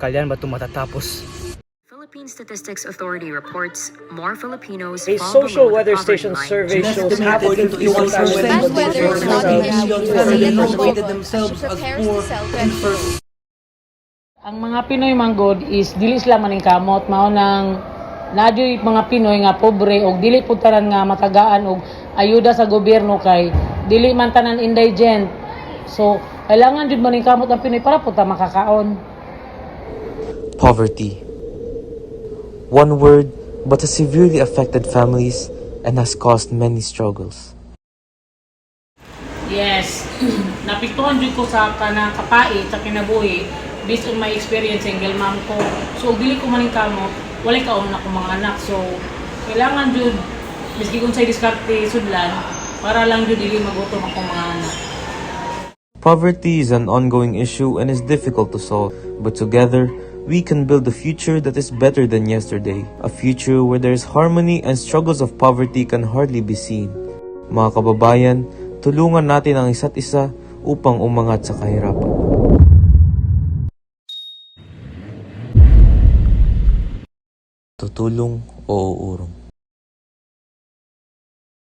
Kailan ba ito matatapos? Philippine Statistics Authority reports more Filipinos A fall social below the weather poverty station line. survey shows half of Estimated to 51,000 bad weather is not millions of Filipinos Filipinos rated themselves as poor and first. Ang mga Pinoy manggod is dili sila maning kamot, mao nang nadyoy mga Pinoy nga pobre og dili pud tanan nga matagaan og ayuda sa gobyerno kay dili man tanan indigent. So kailangan jud maning kamot ang Pinoy para pud ta makakaon. Poverty. One word, but has severely affected families and has caused many struggles. Yes. Napiktuhan jud ko sa kanang kapait sa kinabuhi based on my experience single mom ko. So dili ko maning kamot, walay kaon ako mga anak. So kailangan jud miski kung say diskarte sudlan para lang jud dili magutom akong mga anak. Poverty is an ongoing issue and is difficult to solve, but together, we can build a future that is better than yesterday. A future where there is harmony and struggles of poverty can hardly be seen. Mga kababayan, tulungan natin ang isa't isa upang umangat sa kahirapan. Tutulong o uurong.